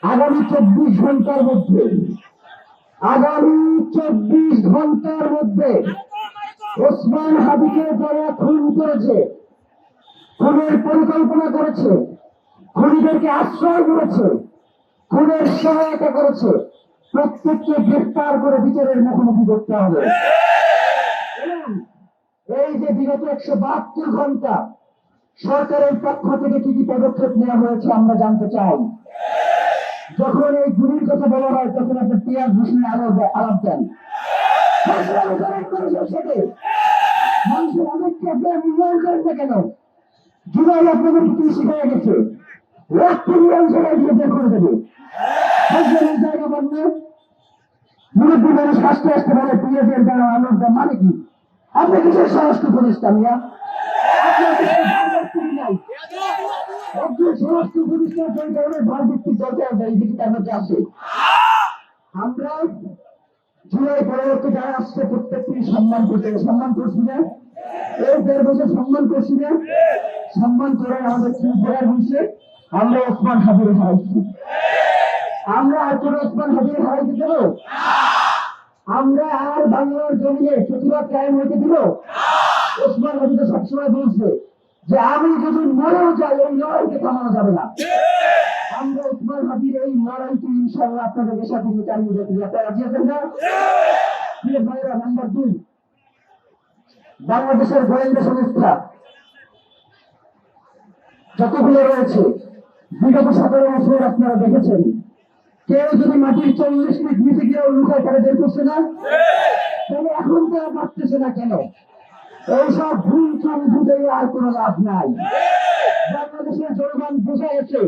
আগামী 24 ঘন্টার মধ্যে আগামী 24 ঘন্টার মধ্যে ওসমান হাদিকে যারা খুন করেছে, খুনের পরিকল্পনা করেছে, খুনিদেরকে আশ্রয় করেছে, খুনের সহায়তা করেছে, প্রত্যেককে গ্রেফতার করে বিচারের মুখোমুখি করতে হবে। এবং এই যে বিগত 172 ঘন্টা সরকারের পক্ষ থেকে কি কি পদক্ষেপ নেওয়া হয়েছে আমরা জানতে চাই। যখন এই গুলির কথা বলা হয় তখন আপনি পিয়াজ ভূষণে আলাপ দেন। মানুষের অনেককে আপনারা মূল্যায়ন করেন না কেন? জুলাই আপনাদের কি শিখে গেছে? বের করে দেবে জায়গা বললে মুরব্বী মানুষ হাসতে হাসতে বলে পিয়াজের দাম আলুর দাম মানে কি? আপনি কিসের স্বরাষ্ট্র উপদেষ্টা মিয়া? আমরা জুলাই পরবর্তী যারা আসছে প্রত্যেকটি সম্মান করছি না? এই 1.5 বছর সম্মান করছি না? সম্মান করে আমাদের চুপ করার হয়েছে। আমরা ওসমান হাদিরে হারাইছি। আমরা আর কোন ওসমান হাদিরে হারাইতে দেব? আমরা আর বাংলার জমিনে প্রতিবাদ কায়েম হইতে দিব? ওসমান হাদি তো সবসময় বলছে যে আমি যদি মরেও যাই এই লড়াইকে থামানো যাবে না। আমরা ওসমান হাদির এই লড়াইকে ইনশাআল্লাহ আপনাদের সাথে চালিয়ে যেতে আপনারা রাজি আছেন না? ভাইরা, নাম্বার 2, বাংলাদেশের গোয়েন্দা সংস্থা যতগুলো রয়েছে বিগত 17 বছর আপনারা দেখেছেন, কেউ যদি মাটির 40 ফিট নিচে গিয়ে লুকায় তারা বের করছে না? তাহলে এখন তো আর পারতেছে না কেন? এইসব ভুল বুঝে আর কোন লাভ নাই। বাংলাদেশের জনগণ বুঝে গেছে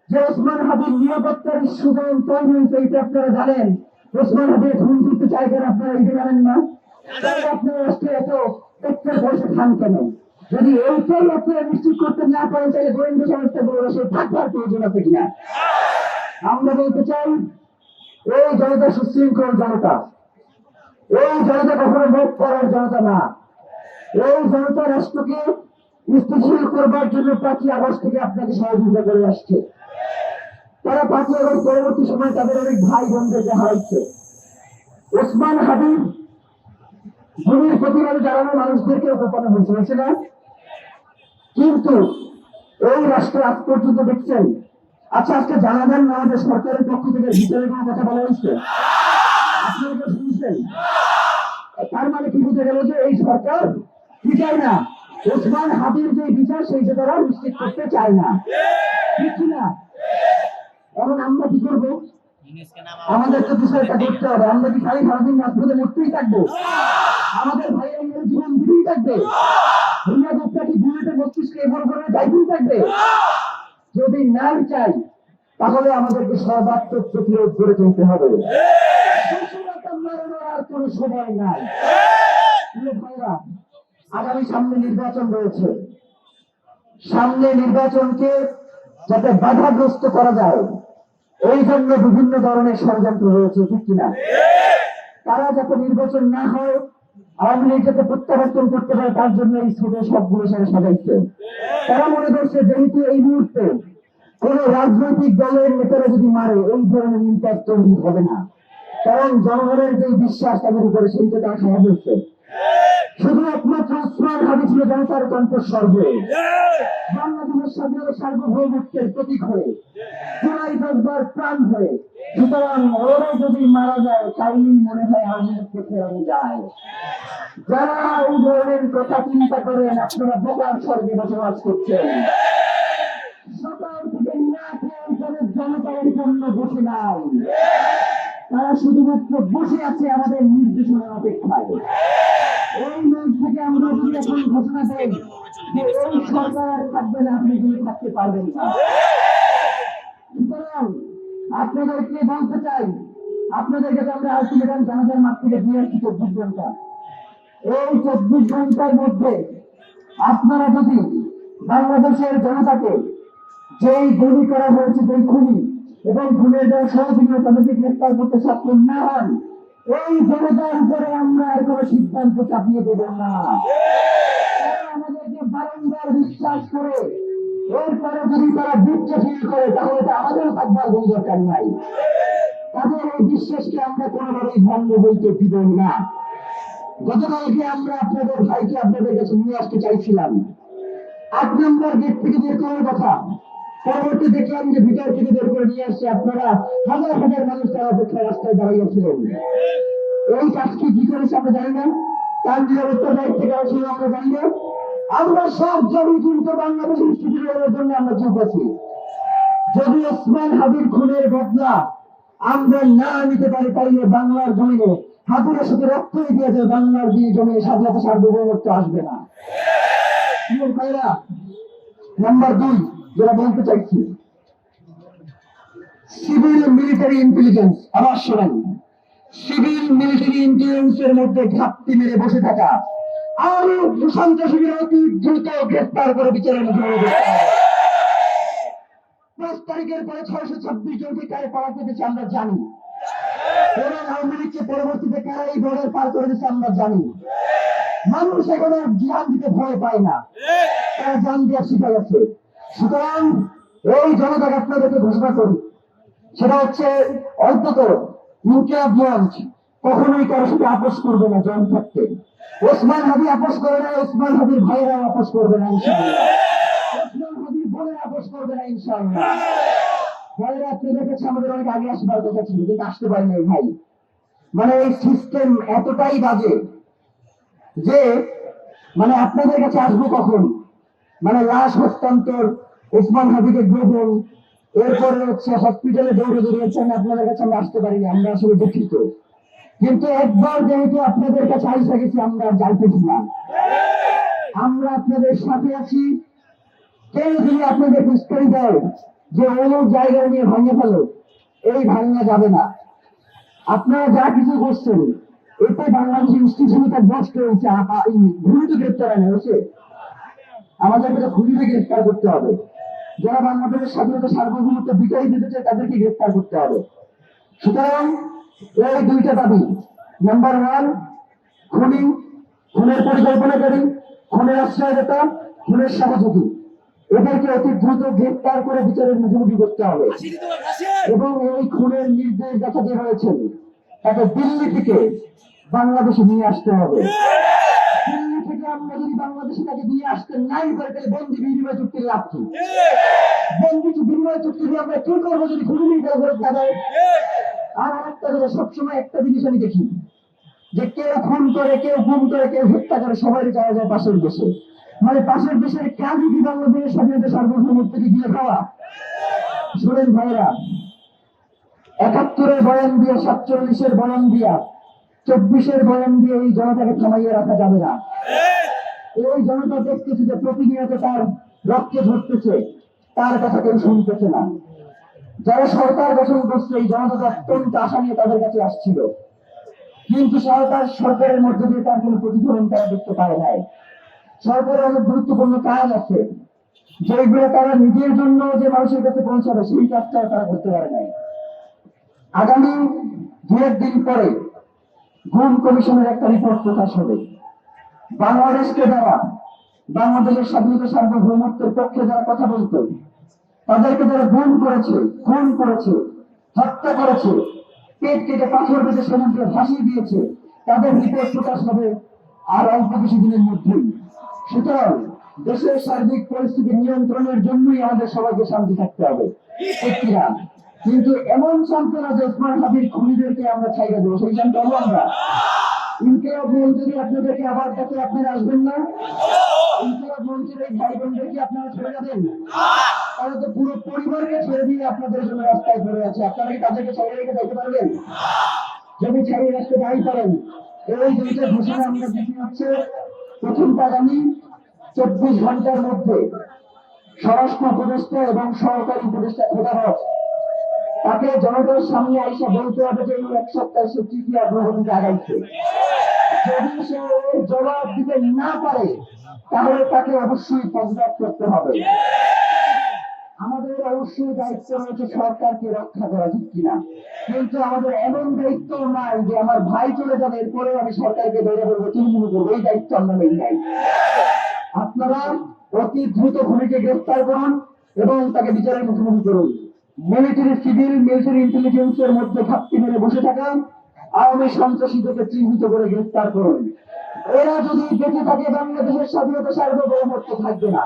যে ওসমান হাদির নিরাপত্তার সুযোগ তৈরি হয়েছে। এটা আপনারা জানেন। ওসমান হাদির খুন করতে চাইবেন আপনারা, এটা জানেন না? আপনারা রাষ্ট্রে এত তথ্যের বসে খান কেন? যদি এইটাই আপনারা নিশ্চিত করতে না পারেন তাহলে গোয়েন্দা সংস্থা বড় সে থাকবার প্রয়োজন আছে কিনা? আমরা বলতে চাই, এই জনতা সুশৃঙ্খল জনতা, এই জনতা কখনো ভোট করার জনতা না। এই জনতা রাষ্ট্রকে স্থিতিশীল করবার জন্য 5ই আগস্ট থেকে আপনাকে সহযোগিতা করে আসছে। তারা 5ই আগস্ট পরবর্তী সময় তাদের অনেক ভাই বোনদেরকে হারাইছে। ওসমান হাদি গুলির প্রতিবাদে জানানো মানুষদেরকে গোপনে হয়েছে না? কিন্তু এই রাষ্ট্রে আজ পর্যন্ত দেখছেন, আচ্ছা আজকে জানাবেন না আমাদের সরকারের পক্ষ থেকে বিচারের কোনো কথা বলা হয়েছে? আপনারা শুনছেন? তার মানে কি বুঝে গেল যে এই সরকার কি চায় না? ওসমান হাদির যে বিচার সেই যে তারা নিশ্চিত করতে চায় না, ঠিক না? এখন আমরা কি করবো? আমাদের তো বিষয়টা করতে হবে। আমরা কি খালি সারাদিন রাজপথে মরতেই থাকবো? আমাদের ভাইয়ের জীবন দিতেই থাকবে? দুনিয়া কি বুলেটে মস্তিষ্কে এগোর করে যাইতেই থাকবে? যদি না চাই তাহলে আমাদেরকে সর্বাত্মক প্রতিরোধ করে তুলতে হবে। আর কোন সময় নাই। আগামী সামনে নির্বাচন রয়েছে। সামনে নির্বাচনকে যাতে বাধাগ্রস্ত করা যায় এই জন্য বিভিন্ন ধরনের ষড়যন্ত্র রয়েছে, ঠিক কিনা? তারা যাতে নির্বাচন না হয়, আওয়ামী লীগ যাতে প্রত্যাবর্তন করতে পারে তার জন্য এই ছোট সবগুলো সাথে সাজাইছে। তারা মনে করছে যেহেতু এই মুহূর্তে কোন রাজনৈতিক দলের নেতারা যদি মারে এই ধরনের ইম্প্যাক্ট তৈরি হবে না, কারণ জনগণের যে বিশ্বাস তাদের উপরে সেইটা তারা খাওয়া হচ্ছে। শুধু একমাত্র ওসমান হাদি ছিল জনতার কণ্ঠস্বর হয়ে, বাংলাদেশের স্বাধীনতা সার্বভৌমত্বের প্রতীক হয়ে, জুলাই 10বার প্রাণ হয়ে। সুতরাং ওরা যদি মারা যায় তাইলেই মনে হয় আওয়ামী লীগকে ফেরানো যায়। যারা এই ধরনের কথা চিন্তা করেন আপনারা বোকার স্বর্গে বসবাস করছেন। সকাল থেকে না খেয়ে তাদের জনতার জন্য বসে নাই, তারা শুধুমাত্র বসে আছে আমাদের নির্দেশনার অপেক্ষায়। এই মঞ্চ থেকে আমরা যদি এখন ঘোষণা দেই যে এই সরকার থাকবে না, আপনি কিন্তু থাকতে পারবেন না। সুতরাং আপনাদেরকে বলতে চাই, আপনাদের কাছে আমরা আলটিমেটাম জানাজার মাঠ থেকে দিয়ে আসছি 24 ঘন্টা। এই 24 ঘন্টার মধ্যে আপনারা যদি বাংলাদেশের জনতাকে যেই গুলি করা হয়েছে, যেই খুনি এবং খুনের যারা সহযোগী তাদেরকে গ্রেফতার করতে সক্ষম না হন, এই জনতার উপরে আমরা আর কোনো সিদ্ধান্ত চাপিয়ে দেব না। আমাদেরকে বারংবার বিশ্বাস করে এরপরে যদি তারা বিদ্যে ফিল করে তাহলে তো আমাদেরও থাকবার কোনো দরকার নাই। তাদের এই বিশ্বাসকে আমরা কোনোভাবেই ভঙ্গ বলতে দিব না। গতকালকে আমরা আপনাদের ভাইকে আপনাদের কাছে নিয়ে আসতে চাইছিলাম 8 নম্বর গেট থেকে বের করার কথা, পরবর্তী দেখলাম যে ভিতর থেকে বের করে নিয়ে আসছে। আপনারা হাজার হাজার মানুষ তারা অপেক্ষায় রাস্তায় দাঁড়িয়েছিলেন। এই কাজটি কি করেছে আমরা জানি না, তার নিরাপত্তার দায়িত্বে কারা ছিল আমরা জানি না। আমরা সব জমি কিন্তু বাংলাদেশের স্থিতি জন্য আমরা চুপ আছি। যদি ওসমান হাদির খুনের ঘটনা আমরা না নিতে পারি তাহলে বাংলার জমিনে হাতুরের সাথে রক্তই দিয়ে যায়, বাংলার জমি স্বাধীনতা সার্বভৌমত্ব আসবে না। নাম্বার 2 যেটা বলতে চাইছি, সিভিল মিলিটারি ইন্টেলিজেন্স। আবার শোনেন, সিভিল মিলিটারি ইন্টেলিজেন্সের মধ্যে ঘাটতি মেরে বসে থাকা আর সন্ত্রাসীদের অতি দ্রুত গ্রেফতার করে বিচারের মুখে আনতে হবে। 5 তারিখের পরে 626 জনকে কারে পাওয়া যেতেছে আমরা জানি, এবং আওয়ামী লীগকে পরবর্তীতে কারা এই বর্ডার পার করে দিচ্ছে আমরা জানি। মানুষ এখন আর জান দিতে ভয় পায় না, তারা জান দেওয়া শিখে গেছে। সুতরাং এই জনতাকে আপনাদেরকে ঘোষণা করি, সেটা হচ্ছে অন্তত ইনকিলাব মঞ্চ কখনোই কারোর সাথে আপোষ করবে না। জন থাকতে ওসমান হাদি আপোষ করে না, ওসমান হাদির ভাইরা আপোষ করবে না ইনশাআল্লাহ, ওসমান হাদির বোনের আপোষ করবে না ইনশাআল্লাহ। ভাইরা আপনাদের কাছে আমাদের অনেক আগে আসবার কথা ছিল, কিন্তু আসতে পারিনি ভাই। মানে এই সিস্টেম এতটাই বাজে যে মানে আপনাদের কাছে আসবো কখন, মানে লাশ হস্তান্তর, ওসমান হাদিকে গ্রহণ, এরপরে হচ্ছে হসপিটালে দৌড়ে দৌড়িয়েছেন, আপনাদের কাছে আমরা আসতে পারিনি, আমরা আসলে দুঃখিত। কিন্তু একবার যেহেতু আপনাদের কাছে আইসা গেছি আমরা যাইতেছি না, আমরা আপনাদের সাথে আছি। কেউ যদি আপনাদের বিস্তারি দেয় যে অমুক জায়গায় নিয়ে ভাঙে ফেলো, এই ভাঙা যাবে না। আপনারা যা কিছু করছেন এতে বাংলাদেশের ইনস্টিটিউশনটা নষ্ট হয়েছে। ঘুরিতে গ্রেপ্তার হয়েছে, আমাদেরকে তো ঘুরিতে গ্রেপ্তার করতে হবে। যারা বাংলাদেশের স্বাধীনতা সার্বভৌমত্ব বিজয়ী দিতে চায় তাদেরকে গ্রেপ্তার করতে হবে। সুতরাং এই 2টা দাবি, নাম্বার 1 খুনি, খুনের পরিকল্পনাকারী, খুনের আশ্রয়দাতা, খুনের সহযোগী, এদেরকে অতি দ্রুত গ্রেপ্তার করে বিচারের মুখোমুখি করতে হবে। এবং এই খুনের নির্দেশ দেখা যে রয়েছেন তাকে দিল্লি থেকে বাংলাদেশে নিয়ে আসতে হবে। দিল্লি থেকে আমরা যদি বাংলাদেশে তাকে নিয়ে আসতে নাই পারে তাহলে বন্দি বিনিময় চুক্তির লাভ কি? বন্দি বিনিময় চুক্তি দিয়ে আমরা কি করবো যদি খুনি নির্দেশ দেয়? আর একটা করে সবসময় একটা জিনিস আমি দেখি যে কেউ খুন করে, কেউ গুম করে, কেউ হত্যা করে, সবাই যাওয়া যায় পাশের দেশে। মানে পাশের দেশের কাজই কি বাংলাদেশের স্বাধীনতা সার্বভৌমত্বকে দিয়ে খাওয়া? শুনেন ভাইরা, 71-এর বয়ান দিয়ে, 47-এর বয়ান দিয়া, 24-এর বয়ান দিয়ে এই জনতাকে থামাইয়ে রাখা যাবে না। এই জনতা দেখতেছে যে প্রতিনিয়ত তার রক্তে ঝরতেছে, তার কথা কেউ শুনতেছে না। যারা সরকার গঠন করছে এই জনতা অত্যন্ত আশা নিয়ে তাদের কাছে আসছিল, কিন্তু সরকারের মধ্যে দিয়ে তার কোনো প্রতিফলন তারা দেখতে পায় নাই। সরকারের অনেক গুরুত্বপূর্ণ কাজ আছে যেগুলো তারা নিজের জন্য যে মানুষের কাছে পৌঁছাবে সেই কাজটা তারা করতে পারে নাই। আগামী 2 দিন পরে গুম কমিশনের একটা রিপোর্ট প্রকাশ হবে। বাংলাদেশকে যারা বাংলাদেশের স্বাধীনতা সার্বভৌমত্বের পক্ষে যারা কথা বলতো তাদেরকে যারা গুম করেছে, খুন করেছে, হত্যা করেছে, পেট কেটে পাথর বেঁধে সমুদ্রে ভাসিয়ে দিয়েছে, তাদের রিপোর্ট প্রকাশ হবে আর অল্প কিছু দিনের মধ্যেই। সুতরাং দেশের সার্বিক পরিস্থিতি নিয়ন্ত্রণের জন্যই আমাদের সবাইকে শান্তি থাকতে হবে, কিন্তু এমন শান্ত না যে ওসমান হাদির খুনিদেরকে আমরা ছাইড়া দেবো, সেই শান্ত হবো আমরা? ইনকিলাব মঞ্চে আপনাদেরকে আবার কাছে আপনারা আসবেন না? ইনকিলাব মঞ্চের এই ভাই বোনদেরকে আপনারা ছেড়ে যাবেন? তারা তো পুরো পরিবারকে ছেড়ে দিয়ে আপনাদের জন্য রাস্তায় পড়ে আছে, আপনারা কি তাদেরকে ছেড়ে রেখে যেতে পারবেন? যদি ছেড়ে রাখতে যাই পারেন, এই 2টা ঘোষণা আমরা দিতে হচ্ছে। প্রথমটা আগামী 24 ঘন্টার মধ্যে স্বরাষ্ট্র উপদেষ্টা এবং সহকারী উপদেষ্টা খোদাবত তাকে জনতার সামনে আইসা বলতে হবে যে এই 1 সপ্তাহে সে কি কি অগ্রগতিতে আগাইছে। যদি সে জবাব দিতে না পারে তাহলে তাকে অবশ্যই পদত্যাগ করতে হবে। আমাদের অবশ্যই দায়িত্ব রয়েছে সরকারকে রক্ষা করা, ঠিক কিনা? কিন্তু আমাদের এমন দায়িত্ব নাই যে আমার ভাই চলে যাবে এরপরেও আমি সরকারকে ধরে বলবো তুমি করবো, এই দায়িত্ব আমরা নেই নাই। আপনারা অতি দ্রুত খুনিকে গ্রেফতার করুন এবং তাকে বিচারের মুখোমুখি করুন। মিলিটারি সিভিল মিলিটারি ইন্টেলিজেন্সের মধ্যে ঘাপটি মেরে বসে থাকা আওয়ামী সন্ত্রাসীদেরকে চিহ্নিত করে গ্রেফতার করুন। এরা যদি বেঁচে থাকে বাংলাদেশের স্বাধীনতা সার্বভৌমত্ব থাকবে না।